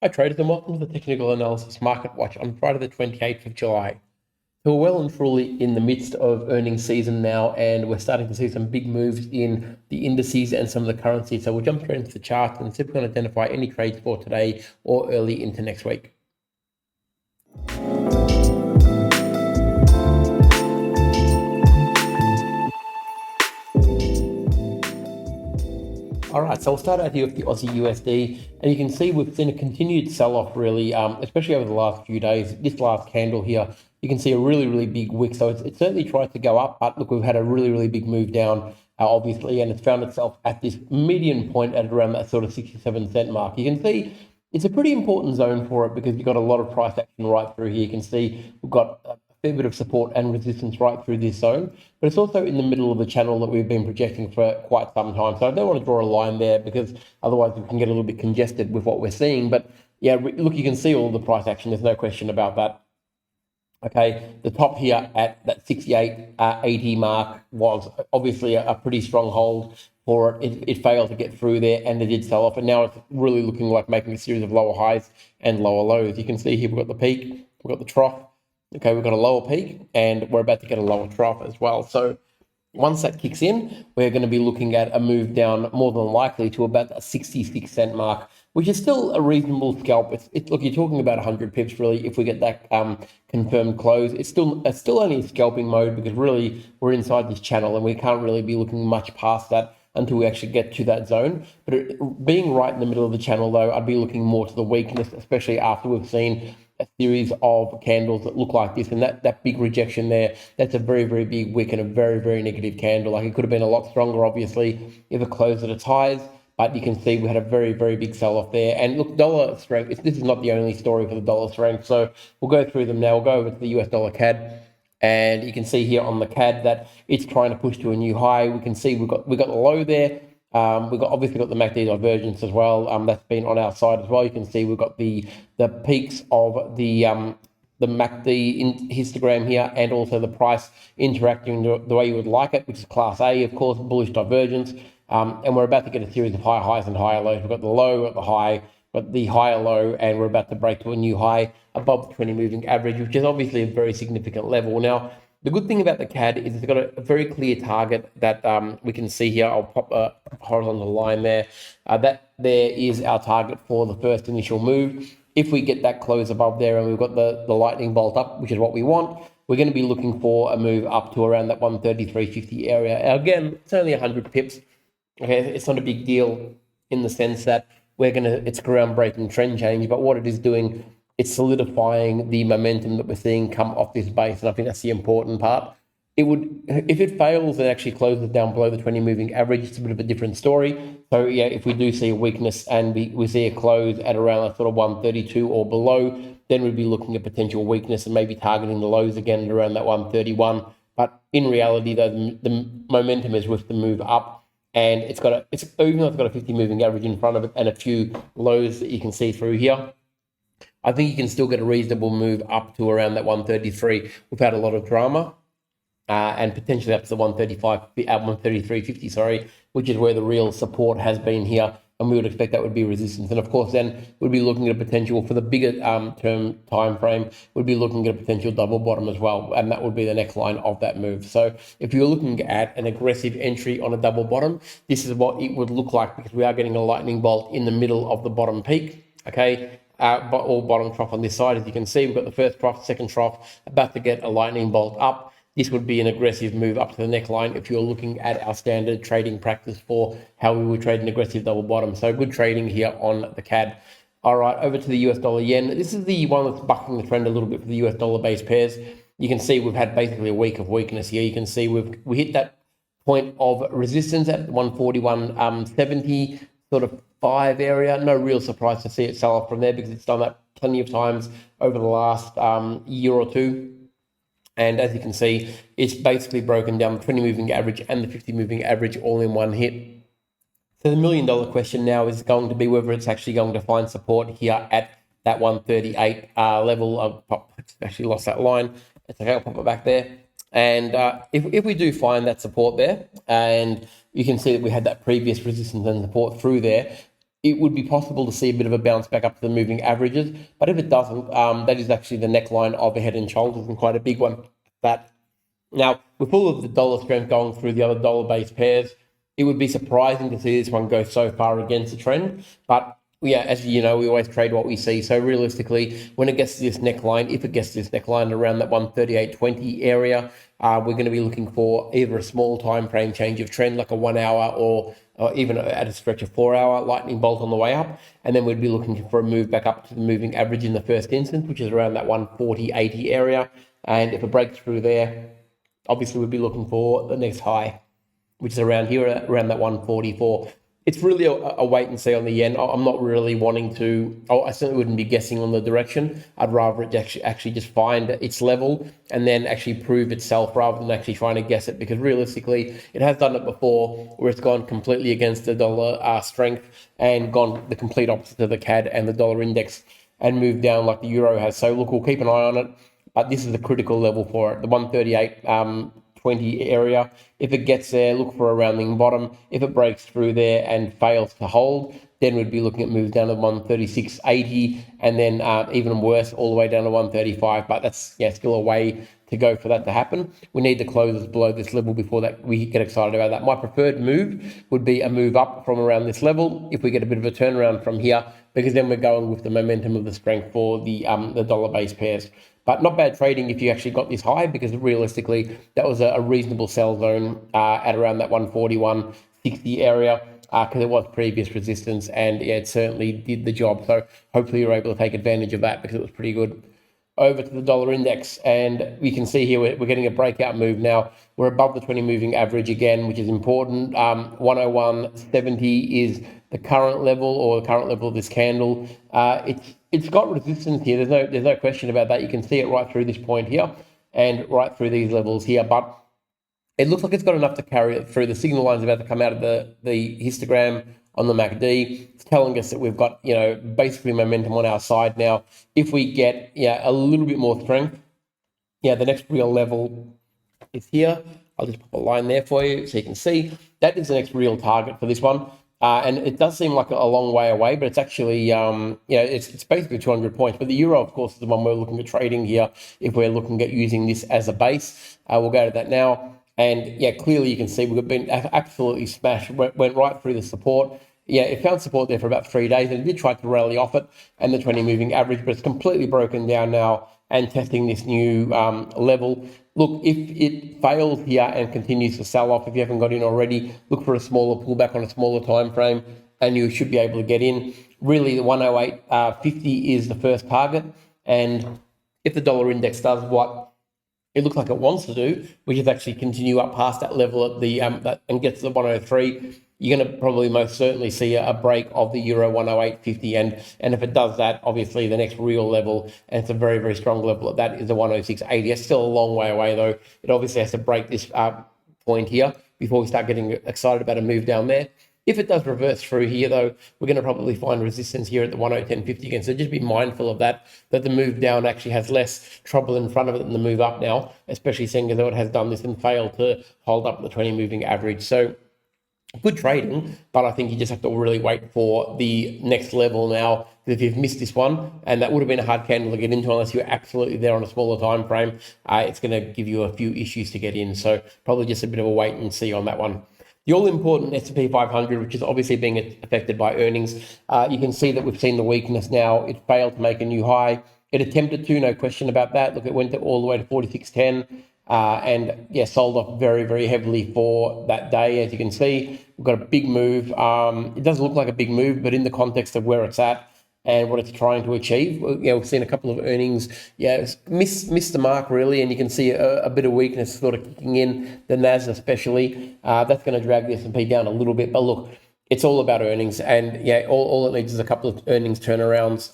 Hi traders and welcome to the Technical Analysis Market Watch on Friday the 28th of July. So we're well and truly in the midst of earnings season now, and we're starting to see some big moves in the indices and some of the currencies. So we'll jump straight into the charts and see if we can identify any trades for today or early into next week. All right, so we'll start out here with the Aussie USD, and you can see we've seen a continued sell-off really, especially over the last few days. This last candle here, you can see a really big wick. So it certainly tries to go up, but look, we've had a really big move down, obviously, and it's found itself at this median point at around that sort of 67-cent mark. You can see it's a pretty important zone for it because you've got a lot of price action right through here. You can see we've got a fair bit of support and resistance right through this zone, but it's also in the middle of the channel that we've been projecting for quite some time. So I don't want to draw a line there because otherwise we can get a little bit congested with what we're seeing. But yeah, look, you can see all the price action. There's no question about that. Okay, the top here at that 68.80 mark was obviously a pretty strong hold for it. It failed to get through there and it did sell off, and now it's really looking like making a series of lower highs and lower lows. You can see here we've got the peak, we've got the trough. Okay, we've got a lower peak and we're about to get a lower trough as well. So once that kicks in, we're going to be looking at a move down more than likely to about a 66-cent mark, which is still a reasonable scalp. Look, you're talking about 100 pips really if we get that confirmed close. It's still only a scalping mode because really we're inside this channel and we can't really be looking much past that until we actually get to that zone. But being right in the middle of the channel though, I'd be looking more to the weakness, especially after we've seen a series of candles that look like this, and that big rejection there, that's a very big wick and a very negative candle. Like, it could have been a lot stronger obviously if it closed at its highs, but you can see we had a very big sell-off there. And look, dollar strength, this is not the only story for the dollar strength, so we'll go through them now. We'll go over to the US dollar CAD, and you can see here on the CAD that it's trying to push to a new high. We can see we've got the low there. We've obviously got the MACD divergence as well. That's been on our side as well. You can see we've got the peaks of the MACD histogram here, and also the price interacting the way you would like it, which is class A, of course, bullish divergence. And we're about to get a series of higher highs and higher lows. We've got the low, we've got the high, but the higher low, and we're about to break to a new high above the 20 moving average, which is obviously a very significant level. Now, the good thing about the CAD is it's got a very clear target that we can see here. I'll pop a horizontal line there. That there is our target for the first initial move. If we get that close above there and we've got the lightning bolt up, which is what we want, we're going to be looking for a move up to around that 133.50 area. Again, it's only 100 pips. Okay, it's not a big deal in the sense that it's groundbreaking trend change, but what it is doing, it's solidifying the momentum that we're seeing come off this base, and I think that's the important part. If it fails and actually closes down below the 20 moving average, it's a bit of a different story. So yeah, if we do see a weakness and we see a close at around that sort of 132 or below, then we'd be looking at potential weakness and maybe targeting the lows again at around that 131. But in reality, though, the momentum is with the move up. And even though it's got a 50 moving average in front of it and a few lows that you can see through here, I think you can still get a reasonable move up to around that 133 without a lot of drama, and potentially up to the 133.50, sorry, which is where the real support has been here. And we would expect that would be resistance. And of course, then we'd be looking at a potential for the bigger term time frame, we'd be looking at a potential double bottom as well. And that would be the next line of that move. So if you're looking at an aggressive entry on a double bottom, this is what it would look like, because we are getting a lightning bolt in the middle of the bottom peak. Okay. All bottom trough on this side. As you can see, we've got the first trough, second trough, about to get a lightning bolt up. This would be an aggressive move up to the neckline if you're looking at our standard trading practice for how we would trade an aggressive double bottom. So good trading here on the CAD. All right, over to the US dollar yen. This is the one that's bucking the trend a little bit for the US dollar based pairs. You can see we've had basically a week of weakness here. You can see we hit that point of resistance at 141.70 sort of 5 area. No real surprise to see it sell off from there because it's done that plenty of times over the last year or two. And as you can see, it's basically broken down the 20 moving average and the 50 moving average all in one hit. So the $1 million question now is going to be whether it's actually going to find support here at that 138 level. I've actually lost that line. It's okay, I'll pop it back there. And if we do find that support there, and you can see that we had that previous resistance and support through there, it would be possible to see a bit of a bounce back up to the moving averages. But if it doesn't, that is actually the neckline of a head and shoulders, and quite a big one. That now, with all of the dollar strength going through the other dollar-based pairs, it would be surprising to see this one go so far against the trend. But yeah, as you know, we always trade what we see. So realistically, when it gets to this neckline, if it gets to this neckline around that 138.20 area, we're going to be looking for either a small time frame change of trend, like a 1 hour, or even at a stretch of 4 hour lightning bolt on the way up. And then we'd be looking for a move back up to the moving average in the first instance, which is around that 140.80 area. And if it breaks through there, obviously we'd be looking for the next high, which is around here, around that 144. It's really a wait and see on the yen. I'm not really wanting to, I certainly wouldn't be guessing on the direction. I'd rather it actually just find its level and then actually prove itself rather than actually trying to guess it, because realistically, it has done it before where it's gone completely against the dollar strength and gone the complete opposite of the CAD and the dollar index and moved down like the euro has. So look, we'll keep an eye on it, but this is the critical level for it, the 138.20 area. If it gets there, look for a rounding bottom. If it breaks through there and fails to hold, then we'd be looking at moves down to 136.80, and then even worse, all the way down to 135. But that's still a way to go for that to happen. We need the closes below this level before that we get excited about that. My preferred move would be a move up from around this level if we get a bit of a turnaround from here, because then we're going with the momentum of the strength for the dollar-based pairs. But not bad trading if you actually got this high, because realistically, that was a reasonable sell zone at around that 141.60 area, because it was previous resistance, and it certainly did the job. So hopefully you're able to take advantage of that, because it was pretty good. Over to the dollar index, and we can see here we're getting a breakout move now. We're above the 20 moving average again, which is important. 101.70 is the current level, or the current level of this candle. It's got resistance here. There's no question about that. You can see it right through this point here and right through these levels here, but it looks like it's got enough to carry it through. The signal line's about to come out of the histogram on the MACD. It's telling us that we've got, basically momentum on our side now. If we get, a little bit more strength, the next real level is here. I'll just pop a line there for you so you can see. That is the next real target for this one. And it does seem like a long way away, but it's actually, it's basically 200 points. But the euro, of course, is the one we're looking at trading here if we're looking at using this as a base. We'll go to that now. And clearly you can see we've been absolutely smashed, went right through the support. It found support there for about 3 days, and it did try to rally off it and the 20 moving average, but it's completely broken down now and testing this new level. Look, if it fails here and continues to sell off, if you haven't got in already, look for a smaller pullback on a smaller time frame, and you should be able to get in. Really, the 108.50 is the first target, and if the dollar index does what it looks like it wants to do, which is actually continue up past that level at the and get to the 103, you're going to probably most certainly see a break of the euro 108.50, and if it does that, obviously the next real level, and it's a very, very strong level at that, is the 106.80. It's still a long way away though. It obviously has to break this point here before we start getting excited about a move down there. If it does reverse through here though, we're going to probably find resistance here at the 108.10.50 again. So just be mindful of that the move down actually has less trouble in front of it than the move up now, especially seeing as though it has done this and failed to hold up the 20 moving average. So good trading, but I think you just have to really wait for the next level now. If you've missed this one, and that would have been a hard candle to get into unless you're absolutely there on a smaller time frame, it's going to give you a few issues to get in. So probably just a bit of a wait and see on that one. The all-important S&P 500, which is obviously being affected by earnings, you can see that we've seen the weakness now. It failed to make a new high. It attempted to, no question about that. Look, it went all the way to 46.10. And sold off very, very heavily for that day. As you can see, we've got a big move. It doesn't look like a big move, but in the context of where it's at and what it's trying to achieve, we've seen a couple of earnings, miss the mark really, and you can see a bit of weakness sort of kicking in, the NAS especially. That's going to drag the S&P down a little bit, but look, it's all about earnings, and all it needs is a couple of earnings turnarounds,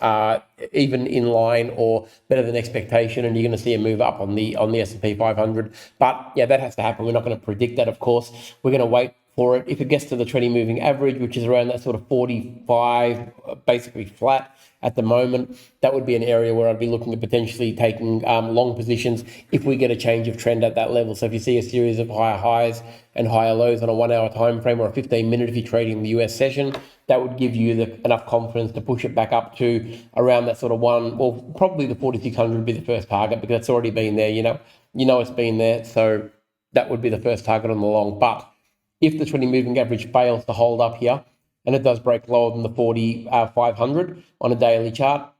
even in line or better than expectation, and you're going to see a move up on the S&P 500. But that has to happen. We're not going to predict that, of course. We're going to wait for it. If it gets to the 20 moving average, which is around that sort of 45, basically flat at the moment, that would be an area where I'd be looking at potentially taking long positions if we get a change of trend at that level. So if you see a series of higher highs and higher lows on a 1 hour time frame or a 15 minute if you're trading the US session, that would give you enough confidence to push it back up to around that sort of probably the 4,600 would be the first target, because it's already been there, it's been there. So that would be the first target on the long. But if the 20 moving average fails to hold up here, and it does break lower than the 4,500 on a daily chart,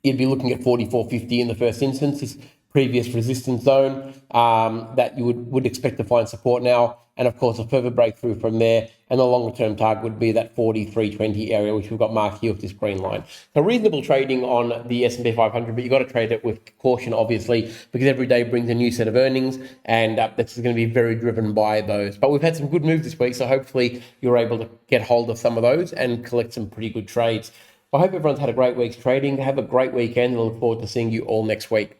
you'd be looking at 4,450 in the first instance, this previous resistance zone that you would expect to find support now. And of course, a further breakthrough from there. And the longer term target would be that 4320 area, which we've got marked here with this green line. So reasonable trading on the S&P 500, but you've got to trade it with caution, obviously, because every day brings a new set of earnings, and that's going to be very driven by those. But we've had some good moves this week, so hopefully you're able to get hold of some of those and collect some pretty good trades. I hope everyone's had a great week's trading. Have a great weekend. I look forward to seeing you all next week.